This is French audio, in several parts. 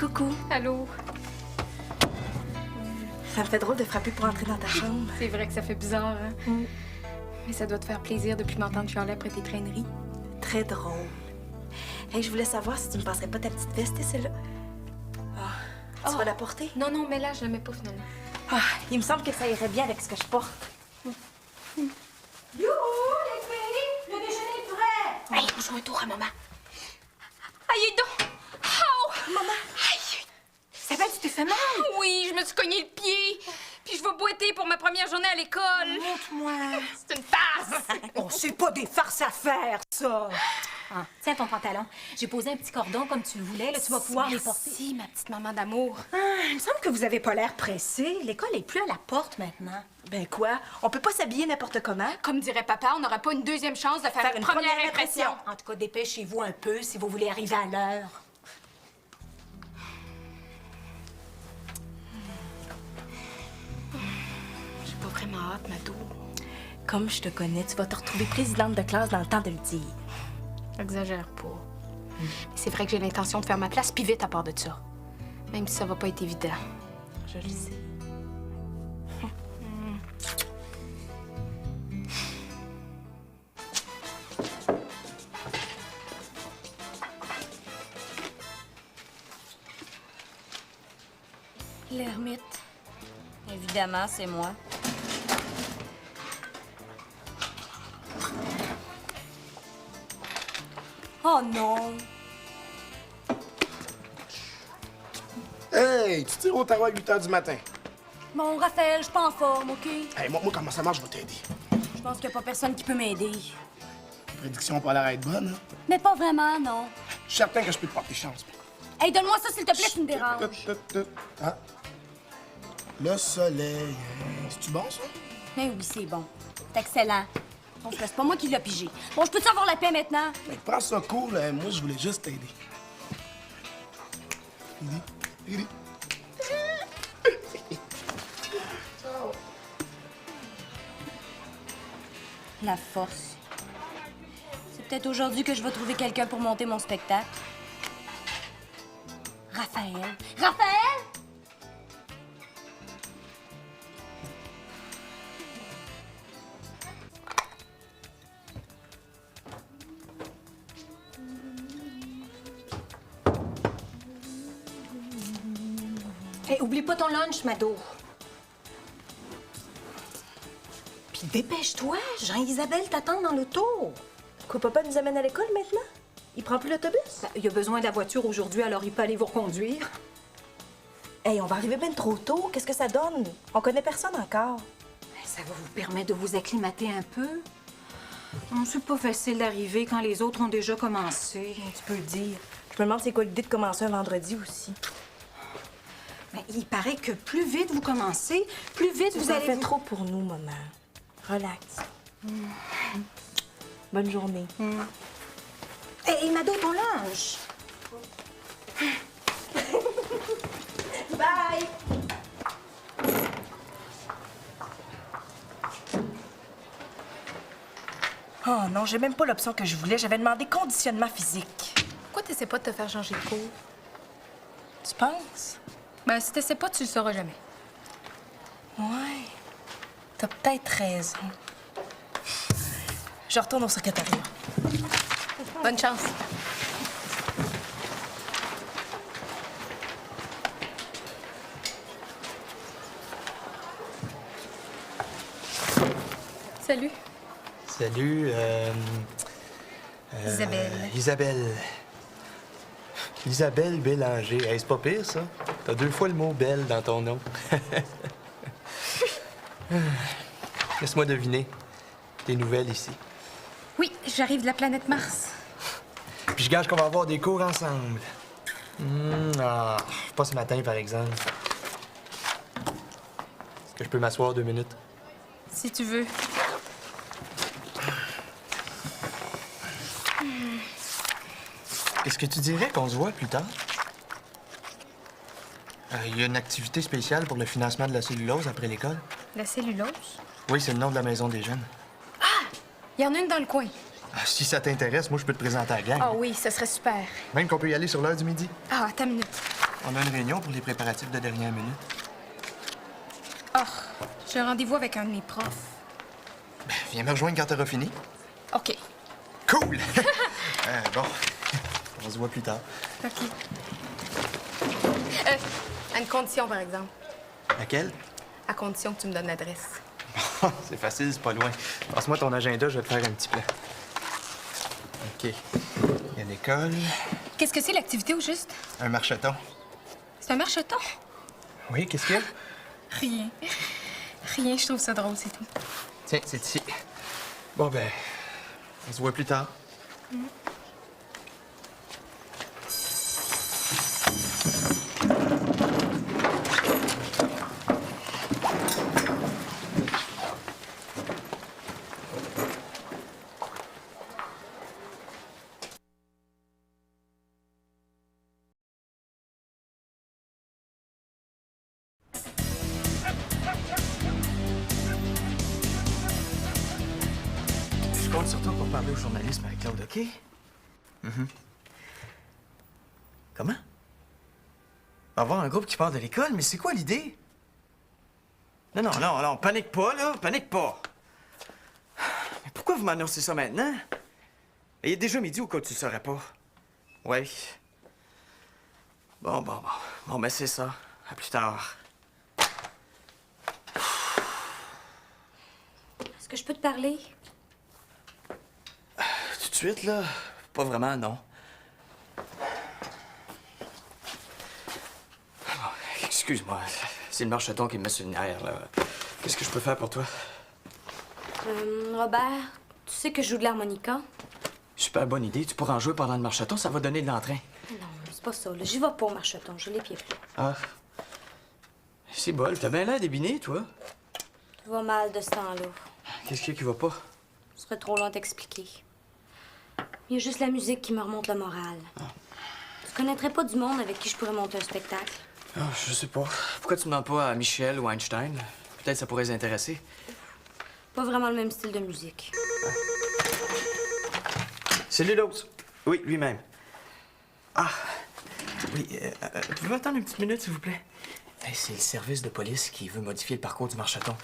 Coucou. Allô? Ça me fait drôle de frapper pour entrer dans ta chambre. C'est vrai que ça fait bizarre, hein? Mm. Mais ça doit te faire plaisir depuis m'entendre chialer après tes traîneries. Très drôle. Hey, je voulais savoir si tu me passerais pas ta petite veste, celle-là. Ah, tu vas la porter? Non, non, mais là, je la mets pas finalement. Ah, il me semble que ça irait bien avec ce que je porte. Youhou, les filles! Le déjeuner est prêt! Hey, on joue un tour à maman. Aïe, donc! Oh! Maman! Aïe! Ça va, tu t'es fait mal? Oui, je me suis cogné le pied. Puis je vais boiter pour ma première journée à l'école. Montre-moi. C'est une farce! Oh, c'est pas des farces à faire, ça! Ah, tiens ton pantalon. J'ai posé un petit cordon comme tu le voulais. Là, tu vas pouvoir les porter. Si, ma petite maman d'amour. Ah, il me semble que vous avez pas l'air pressé. L'école est plus à la porte maintenant. Ben quoi? On peut pas s'habiller n'importe comment? Comme dirait papa, on n'aura pas une deuxième chance de faire une première impression. En tout cas, dépêchez-vous un peu si vous voulez arriver à l'heure. J'ai pas vraiment hâte, Mado. Comme je te connais, tu vas te retrouver présidente de classe dans le temps de le dire. Exagère pas. Mais c'est vrai que j'ai l'intention de faire ma place, puis vite à part de ça. Même si ça va pas être évident. Je le sais. L'ermite. Évidemment, c'est moi. Oh non! Hey, tu tires au tarot à 8 h du matin. Bon, Raphaël, je suis pas en forme, OK? Hey, moi, comment ça marche, je vais t'aider. Je pense qu'il n'y a pas personne qui peut m'aider. Prédiction pas l'air être bonne, hein? Mais pas vraiment, non. Je suis certain que je peux te porter chance. Hey, donne-moi ça, s'il te plaît, tu me déranges. Ah. Le soleil. C'est-tu bon, ça? Mais oui, c'est bon. C'est excellent. Bon, c'est pas moi qui l'ai pigé. Bon, je peux-tu avoir la paix maintenant? Mais prends ça cool, hein. Moi, je voulais juste t'aider. Idi. La force. C'est peut-être aujourd'hui que je vais trouver quelqu'un pour monter mon spectacle. Raphaël. Raphaël! Hey, oublie pas ton lunch, Mado. Puis dépêche-toi, Jean-Isabelle t'attend dans l'auto. Quoi, papa nous amène à l'école maintenant? Il prend plus l'autobus? Ben, il a besoin de la voiture aujourd'hui, alors il peut aller vous reconduire. Hey, on va arriver bien trop tôt. Qu'est-ce que ça donne? On connaît personne encore. Ben, ça va vous permettre de vous acclimater un peu. C'est pas facile d'arriver quand les autres ont déjà commencé. Tu peux le dire. Je me demande c'est quoi l'idée de commencer un vendredi aussi. Mais il paraît que plus vite vous commencez, plus vite vous Ça allez... fait trop pour nous, maman. Relax. Bonne journée. Hey, Mado, ton lunch! Bye! Oh non, j'ai même pas l'option que je voulais. J'avais demandé conditionnement physique. Pourquoi t'essaies pas de te faire changer de cours? Tu penses? Ben, si t'essaies pas, tu le sauras jamais. Ouais. T'as peut-être raison. Je retourne au secrétariat. Bonne chance. Salut. Salut, Isabelle. Isabelle Bélanger. Hey, c'est pas pire, ça. T'as 2 fois le mot « belle » dans ton nom. Laisse-moi deviner. Des nouvelles ici. Oui, j'arrive de la planète Mars. Puis je gage qu'on va avoir des cours ensemble. Pas ce matin, par exemple. Est-ce que je peux m'asseoir 2 minutes? Si tu veux. Est-ce que tu dirais qu'on se voit plus tard? Il y a une activité spéciale pour le financement de la cellulose après l'école. La cellulose? Oui, c'est le nom de la maison des jeunes. Il y en a une dans le coin. Si ça t'intéresse, moi, je peux te présenter à la gang. Ah oui, ça serait super. Même qu'on peut y aller sur l'heure du midi. Ah, attends une minute. On a une réunion pour les préparatifs de dernière minute. Ah, j'ai un rendez-vous avec un de mes profs. Ben, viens me rejoindre quand t'auras fini. OK. Cool! Bon, on se voit plus tard. OK. À une condition, par exemple. Laquelle? À condition que tu me donnes l'adresse. C'est facile, c'est pas loin. Passe-moi ton agenda, je vais te faire un petit plan. OK. Il y a l'école, Qu'est-ce que c'est l'activité au juste? un marcheton. C'est un marcheton? Oui, qu'est-ce qu'il y a? Rien. Rien, je trouve ça drôle, c'est tout. Tiens, c'est ici. Bon, ben, on se voit plus tard. Je compte sur toi pour parler au journalisme avec Claude, OK? Comment? Avoir un groupe qui part de l'école? Mais c'est quoi l'idée? Non, panique pas, là, panique pas. Mais pourquoi vous m'annoncez ça maintenant? Il est déjà midi ou quoi, tu le saurais pas? Ouais. Bon, ben c'est ça. À plus tard. Est-ce que je peux te parler? Tout de suite, là? Pas vraiment, non. Excuse-moi, c'est le marcheton qui me met sur le nerf, là. Qu'est-ce que je peux faire pour toi? Robert, tu sais que je joue de l'harmonica? Super bonne idée. Tu pourras en jouer pendant le marcheton, ça va donner de l'entrain. Non, c'est pas ça. Là. J'y vais pas au marcheton. J'ai les pieds pris. Ah. C'est bol. T'as bien l'air débiné, toi. Tout va mal de ce temps-là. Qu'est-ce qu'il y a qui va pas? Ce serait trop long à t'expliquer. Il y a juste la musique qui me remonte le moral. Tu connaîtrais pas du monde avec qui je pourrais monter un spectacle? Ah, je sais pas. Pourquoi tu demandes pas à Michel ou Einstein? Peut-être ça pourrait les intéresser. Pas vraiment le même style de musique. Cellulose. Oui, lui-même. Ah. Oui, pouvez-vous attendre une petite minute, s'il vous plaît? Hey, c'est le service de police qui veut modifier le parcours du marcheton.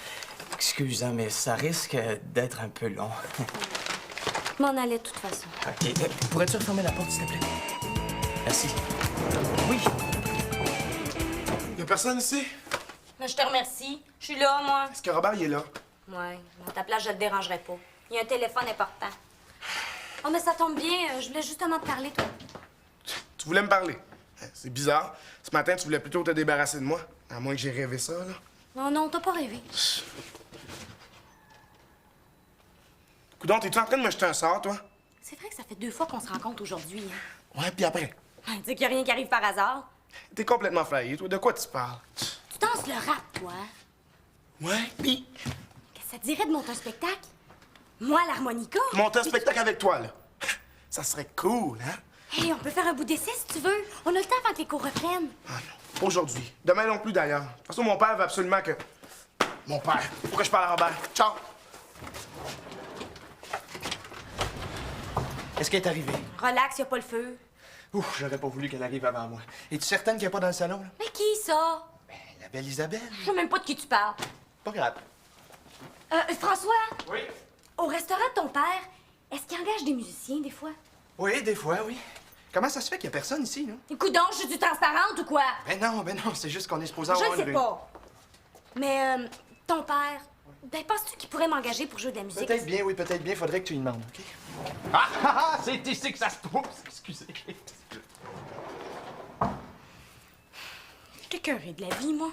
Excuse, hein, mais ça risque d'être un peu long. Je m'en allais de toute façon. OK. Pourrais-tu refermer la porte, s'il te plaît? Merci. Oui. Y'a personne ici? Mais je te remercie. Je suis là, moi. Est-ce que Robert, il est là? Ouais, à ta place, je le dérangerai pas. Il y a un téléphone important. Oh, mais ça tombe bien. Je voulais justement te parler, toi. Tu voulais me parler? C'est bizarre. Ce matin, tu voulais plutôt te débarrasser de moi. À moins que j'ai rêvé ça, là. Non, t'as pas rêvé. Coudon, t'es-tu en train de me jeter un sort, toi? C'est vrai que ça fait 2 fois qu'on se rencontre aujourd'hui. Hein? Ouais, puis après? Tu sais qu'il y a rien qui arrive par hasard. T'es complètement flyé, toi. De quoi tu parles? Tu danses le rap, toi. Ouais, pis Qu'est-ce que ça te dirait de monter un spectacle? Moi, l'harmonica? monter un spectacle avec toi, là. Ça serait cool, hein? Hey, on peut faire un bout d'essai si tu veux. On a le temps avant que les cours reprennent. Ah non. Aujourd'hui. Demain non plus, d'ailleurs. De toute façon, mon père veut absolument que... Mon père. Faut que je parle à Robert. Ciao! Est-ce qu'elle est arrivée? Relax, y a pas le feu. Ouf, j'aurais pas voulu qu'elle arrive avant moi. Es-tu certaine qu'elle est pas dans le salon, là? Mais qui, ça? Ben, la belle Isabelle. Je sais même pas de qui tu parles. Pas grave. François, Oui? au restaurant de ton père, est-ce qu'il engage des musiciens, des fois? Oui, des fois, oui. Comment ça se fait qu'il y a personne ici, là? Écoute donc, je suis transparente ou quoi? Ben non, c'est juste qu'on est supposé avoir Je ne sais une... pas. Mais, ton père, ben, penses-tu qu'il pourrait m'engager pour jouer de la musique? Peut-être bien, oui, peut-être bien. Faudrait que tu lui demandes, OK? C'est ici que ça se trouve. Excusez. Je t'écœurée de la vie, moi.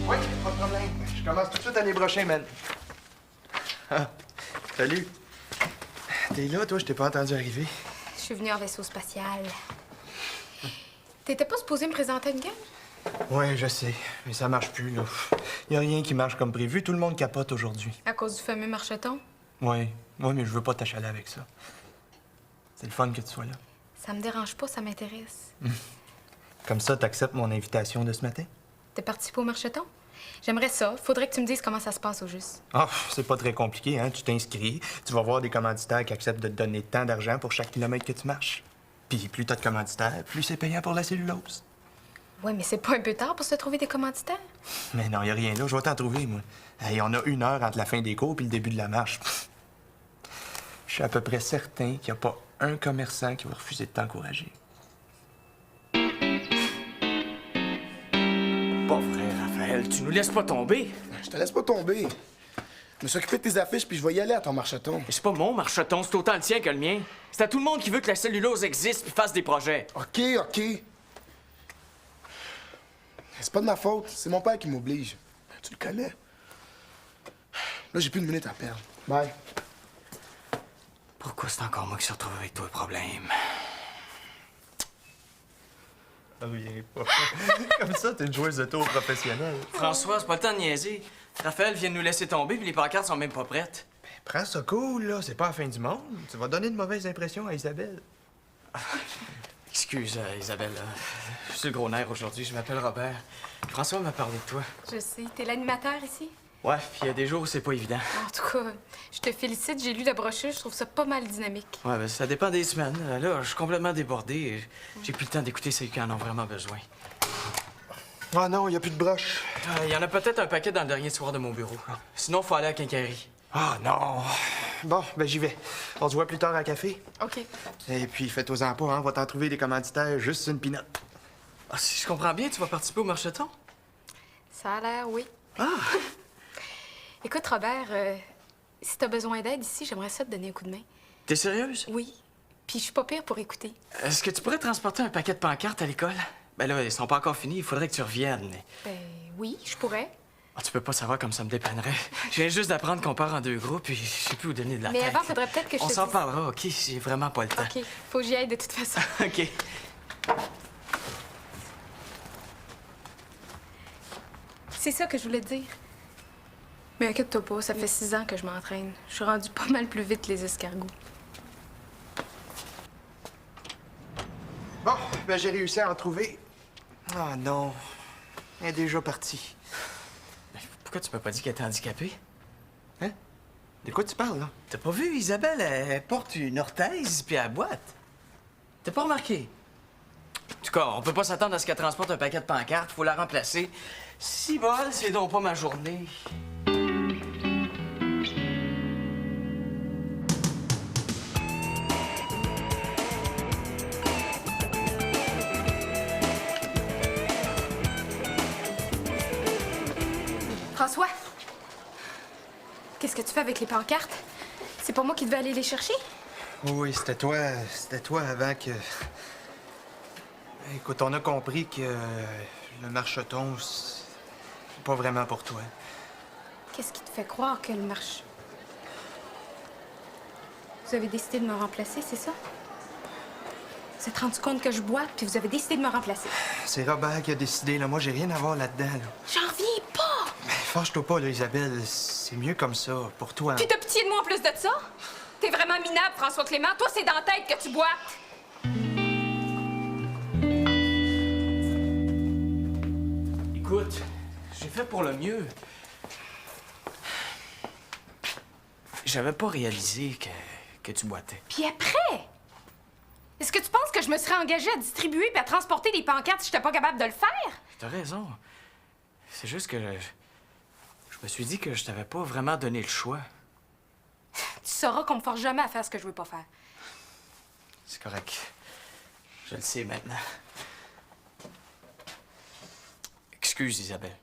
Oui, pas de problème. Je commence tout de suite l'année prochaine, man. Ah, salut. T'es là, toi? Je t'ai pas entendu arriver. Je suis venue en vaisseau spatial. T'étais pas supposé me présenter à une gang? Oui, je sais. Mais ça marche plus, là. Y a rien qui marche comme prévu. Tout le monde capote aujourd'hui. À cause du fameux marcheton? Oui, mais je veux pas t'achaler avec ça. C'est le fun que tu sois là. Ça me dérange pas, ça m'intéresse. Comme ça, t'acceptes mon invitation de ce matin? T'es participé au marcheton? J'aimerais ça. Faudrait que tu me dises comment ça se passe au juste. Ah, c'est pas très compliqué, hein? Tu t'inscris, tu vas voir des commanditaires qui acceptent de te donner tant d'argent pour chaque kilomètre que tu marches. Puis plus t'as de commanditaires, plus c'est payant pour la cellulose. Ouais, mais c'est pas un peu tard pour se trouver des commanditaires? Mais non, y a rien là, je vais t'en trouver, moi. Hey, on a 1 heure entre la fin des cours et le début de la marche. Je suis à peu près certain qu'il n'y a pas un commerçant qui va refuser de t'encourager. Pas vrai, Raphaël, tu nous laisses pas tomber. Je te laisse pas tomber. Je me suis occupé de tes affiches, puis je vais y aller à ton marcheton. Mais c'est pas mon marcheton, c'est autant le tien que le mien. C'est à tout le monde qui veut que la cellulose existe puis fasse des projets. OK. C'est pas de ma faute. C'est mon père qui m'oblige. Tu le connais. Là, j'ai plus une minute à perdre. Bye. Pourquoi c'est encore moi qui se retrouve avec toi le problème? Reviens pas. Comme ça, t'es une joueuse de tour professionnelle. François, c'est pas le temps de niaiser. Raphaël vient de nous laisser tomber puis les pancartes sont même pas prêtes. Ben, prends ça cool, là. C'est pas la fin du monde. Tu vas donner de mauvaises impressions à Isabelle. Excuse, Isabelle. Je suis le gros nerf aujourd'hui. Je m'appelle Robert. François m'a parlé de toi. Je sais. T'es l'animateur ici? Ouais, puis il y a des jours où c'est pas évident. En tout cas, je te félicite. J'ai lu la brochure. Je trouve ça pas mal dynamique. Ouais, ben ça dépend des semaines. Là, je suis complètement débordé. J'ai plus le temps d'écouter ceux qui en ont vraiment besoin. Ah non, il a plus de broche. Il y en a peut-être un paquet dans le dernier soir de mon bureau. Sinon, faut aller à la quincaillerie. Ah non. Bon, ben j'y vais. On se voit plus tard à café. OK. Et puis, faites-aux-en pas, hein. On va t'en trouver des commanditaires, juste une pinotte. Ah, si je comprends bien, tu vas participer au marcheton? Ça a l'air, oui. Ah! Écoute, Robert, si t'as besoin d'aide ici, j'aimerais ça te donner un coup de main. T'es sérieuse? Oui. Puis je suis pas pire pour écouter. Est-ce que tu pourrais transporter un paquet de pancartes à l'école? Ben là, ils sont pas encore finis, il faudrait que tu reviennes. Ben oui, je pourrais. Ah, tu peux pas savoir comme ça me dépannerait. Je viens juste d'apprendre qu'on part en 2 groupes et je sais plus où donner de la Mais tête. avant, faudrait peut-être que je On te s'en dise- parlera, OK? J'ai vraiment pas le temps. OK. Faut que j'y aille de toute façon. OK. C'est ça que je voulais te dire. Mais inquiète-toi pas, ça fait 6 ans que je m'entraîne. Je suis rendue pas mal plus vite que les escargots. Bon, ben j'ai réussi à en trouver. Ah non. Elle est déjà partie. Pourquoi tu m'as pas dit qu'elle était handicapée? Hein? De quoi tu parles, là? T'as pas vu, Isabelle, elle porte une orthèse puis elle boite. T'as pas remarqué? En tout cas, on peut pas s'attendre à ce qu'elle transporte un paquet de pancartes. Faut la remplacer. Si bol, c'est donc pas ma journée. François! Qu'est-ce que tu fais avec les pancartes? C'est pas moi qui devais aller les chercher? Oui, c'était toi. C'était toi avant que. Écoute, on a compris que le marcheton, c'est pas vraiment pour toi. Qu'est-ce qui te fait croire qu'elle marche? Vous avez décidé de me remplacer, c'est ça? Vous êtes rendu compte que je boite, puis vous avez décidé de me remplacer. C'est Robert qui a décidé, là. Moi, j'ai rien à voir là-dedans, là. J'en reviens pas! Mais fâche-toi pas, là, Isabelle. C'est mieux comme ça, pour toi. Puis t'as pitié de moi en plus de ça? T'es vraiment minable, François Clément. Toi, c'est dans la tête que tu boites. Écoute, j'ai fait pour le mieux. J'avais pas réalisé que tu boitais. Puis après? Est-ce que tu penses que je me serais engagée à distribuer puis à transporter des pancartes si j'étais pas capable de le faire? T'as raison. C'est juste que je me suis dit que je t'avais pas vraiment donné le choix. Tu sauras qu'on me force jamais à faire ce que je veux pas faire. C'est correct. Je le sais maintenant. Excuse, Isabelle.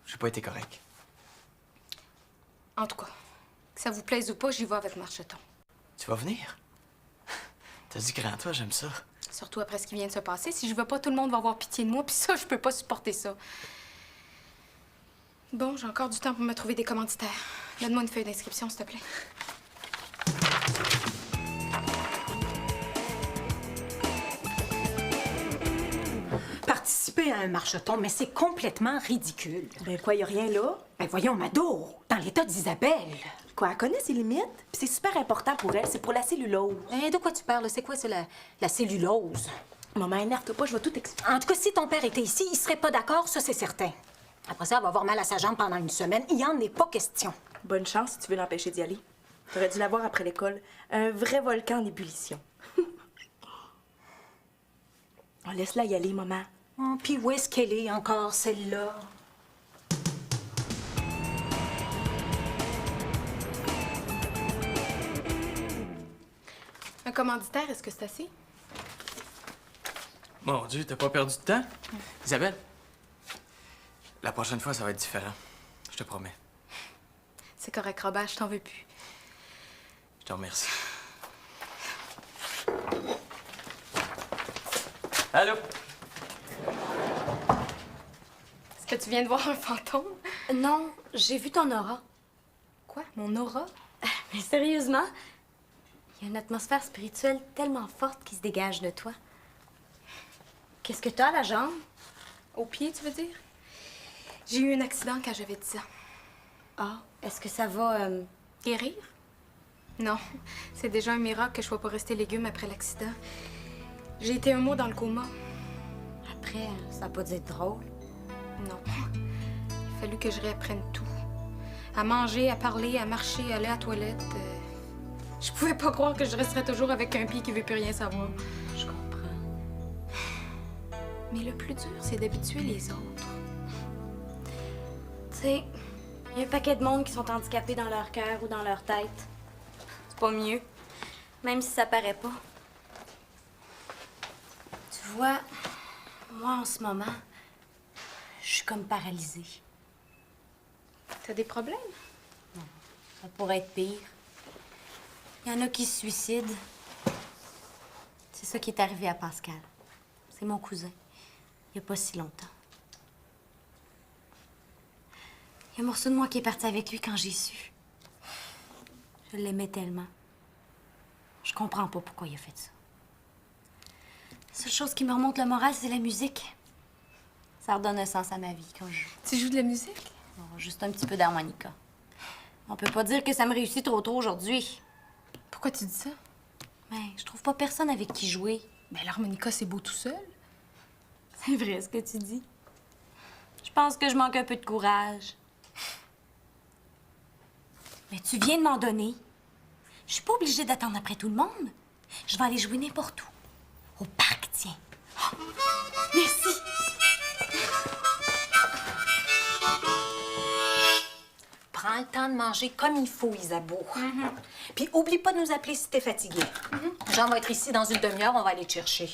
J'ai pas été correct. En tout cas, que ça vous plaise ou pas, j'y vais avec Marcheton. Tu vas venir? T'as dit grand, toi, j'aime ça. Surtout après ce qui vient de se passer. Si je veux pas, tout le monde va avoir pitié de moi, puis ça, je peux pas supporter ça. Bon, j'ai encore du temps pour me trouver des commanditaires. Donne-moi une feuille d'inscription, s'il te plaît. Participer à un marcheton, mais c'est complètement ridicule. Ben quoi, y a rien là? Ben voyons, Mado, dans l'état d'Isabelle. Quoi, elle connaît ses limites? Puis c'est super important pour elle, c'est pour la cellulose. De quoi tu parles? C'est quoi, c'est la cellulose? Maman, énerve-toi pas, je vais tout expliquer. En tout cas, si ton père était ici, il serait pas d'accord, ça c'est certain. Après ça, elle va avoir mal à sa jambe pendant une semaine. Il n'y en est pas question. Bonne chance si tu veux l'empêcher d'y aller. T'aurais dû la voir après l'école. Un vrai volcan en ébullition. Oh, laisse-la y aller, maman. Oh, puis où est-ce qu'elle est encore, celle-là? Un commanditaire, est-ce que c'est assez? Mon Dieu, t'as pas perdu de temps? Isabelle, la prochaine fois, ça va être différent. Je te promets. C'est correct, Robert, je t'en veux plus. Je te remercie. Allô? Est-ce que tu viens de voir un fantôme? Non, j'ai vu ton aura. Quoi? Mon aura? Mais sérieusement, il y a une atmosphère spirituelle tellement forte qui se dégage de toi. Qu'est-ce que t'as à la jambe? Au pied, tu veux dire? J'ai eu un accident quand j'avais 10 ans. Ah, est-ce que ça va... Guérir? Non. C'est déjà un miracle que je sois pas restée légume après l'accident. J'ai été un mois dans le coma. Après, ça n'a pas dû être drôle. Non. Il a fallu que je réapprenne tout. À manger, à parler, à marcher, à aller à la toilette. Je pouvais pas croire que je resterais toujours avec un pied qui veut plus rien savoir. Je comprends. Mais le plus dur, c'est d'habituer les autres. Tu sais, il y a un paquet de monde qui sont handicapés dans leur cœur ou dans leur tête. C'est pas mieux, même si ça paraît pas. Tu vois, moi, en ce moment, je suis comme paralysée. T'as des problèmes? Ça pourrait être pire. Il y en a qui se suicident. C'est ça qui est arrivé à Pascal. C'est mon cousin. Il n'y a pas si longtemps. Il y a un morceau de moi qui est parti avec lui quand j'ai su. Je l'aimais tellement. Je comprends pas pourquoi il a fait ça. La seule chose qui me remonte le moral, c'est la musique. Ça redonne un sens à ma vie quand je joue. Tu joues de la musique? Bon, juste un petit peu d'harmonica. On peut pas dire que ça me réussit trop tôt aujourd'hui. Pourquoi tu dis ça? Mais je trouve pas personne avec qui jouer. Ben, l'harmonica, c'est beau tout seul. C'est vrai ce que tu dis. Je pense que je manque un peu de courage. Mais tu viens de m'en donner. Je suis pas obligée d'attendre après tout le monde. Je vais aller jouer n'importe où. Au parc, tiens. Oh, merci. Prends le temps de manger comme il faut, Isabeau. Puis oublie pas de nous appeler si t'es fatiguée. Jean va être ici dans une demi-heure, on va aller te chercher.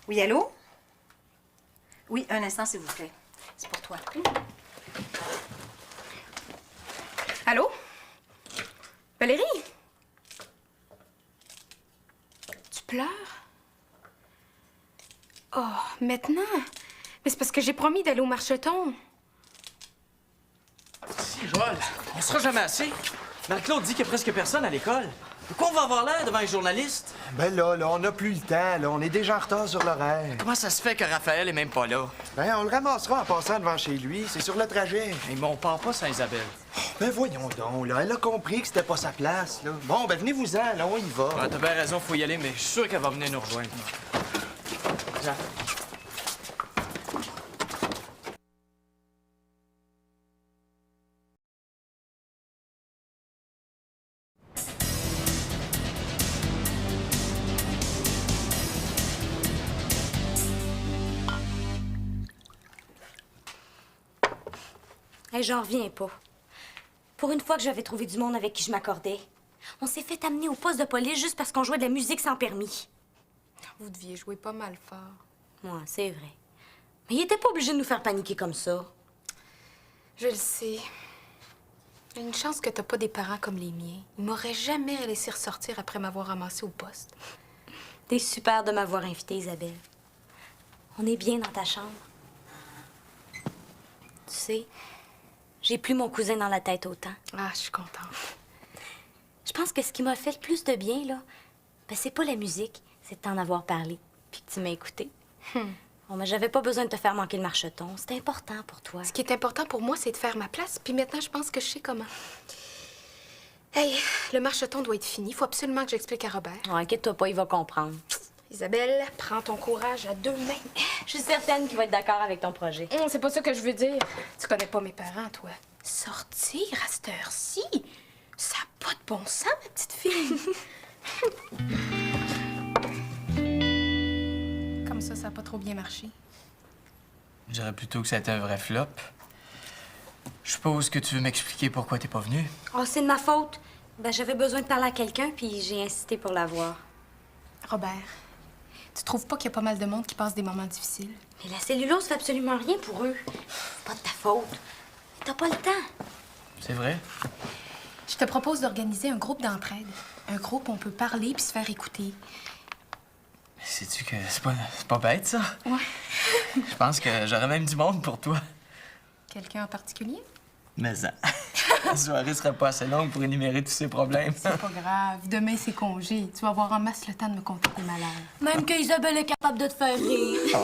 Oui, allô? Oui, un instant, s'il vous plaît. C'est pour toi. Allô? Valérie? Tu pleures? Oh, maintenant? Mais c'est parce que j'ai promis d'aller au marcheton. Si, Joël, on sera jamais assez. Marie-Claude dit qu'il y a presque personne à l'école. De quoi on va avoir l'air devant les journalistes? Ben là, on n'a plus le temps, là. On est déjà en retard sur l'horaire. Comment ça se fait que Raphaël est même pas là? Ben, on le ramassera en passant devant chez lui. C'est sur le trajet. Mais on part pas sans Isabelle. Ben, voyons donc, là. Elle a compris que c'était pas sa place, là. Bon, ben, venez-vous-en, là. On y va. Ah, t'as bien raison, faut y aller, mais je suis sûr qu'elle va venir nous rejoindre. Jean. Hey, j'en reviens pas. Pour une fois que j'avais trouvé du monde avec qui je m'accordais, on s'est fait amener au poste de police juste parce qu'on jouait de la musique sans permis. Vous deviez jouer pas mal fort. Ouais, c'est vrai. Mais il était pas obligé de nous faire paniquer comme ça. Je le sais. Il y a une chance que t'as pas des parents comme les miens. Ils m'auraient jamais laissé ressortir après m'avoir ramassé au poste. T'es super de m'avoir invitée, Isabelle. On est bien dans ta chambre. Tu sais, j'ai plus mon cousin dans la tête autant. Ah, je suis contente. Je pense que ce qui m'a fait le plus de bien, là, ben, c'est pas la musique, c'est de t'en avoir parlé, puis que tu m'as écouté. Bon, mais j'avais pas besoin de te faire manquer le marcheton. C'était important pour toi. Ce qui est important pour moi, c'est de faire ma place, puis maintenant, je pense que je sais comment. Hey, le marcheton doit être fini. Il faut absolument que j'explique à Robert. Non, inquiète-toi pas, il va comprendre. Isabelle, prends ton courage à 2 mains. Je suis certaine qu'il va être d'accord avec ton projet. C'est pas ça que je veux dire. Tu connais pas mes parents, toi. Sortir à cette heure-ci? Ça n'a pas de bon sens, ma petite fille. Comme ça n'a pas trop bien marché. Je dirais plutôt que ça a été un vrai flop. Je suppose que tu veux m'expliquer pourquoi t'es pas venu. Oh, c'est de ma faute. Ben, j'avais besoin de parler à quelqu'un, puis j'ai insisté pour la voir. Robert, tu trouves pas qu'il y a pas mal de monde qui passe des moments difficiles? Mais la cellulose fait absolument rien pour eux. C'est pas de ta faute. T'as pas le temps. C'est vrai? Je te propose d'organiser un groupe d'entraide. Un groupe où on peut parler puis se faire écouter. Sais-tu que c'est pas bête, ça? Ouais. Je pense que j'aurais même du monde pour toi. Quelqu'un en particulier? Mais ça. La soirée serait pas assez longue pour énumérer tous ces problèmes. C'est pas grave. Demain, c'est congé. Tu vas avoir en masse le temps de me conter tes malheurs. Même que Isabelle est capable de te faire rire.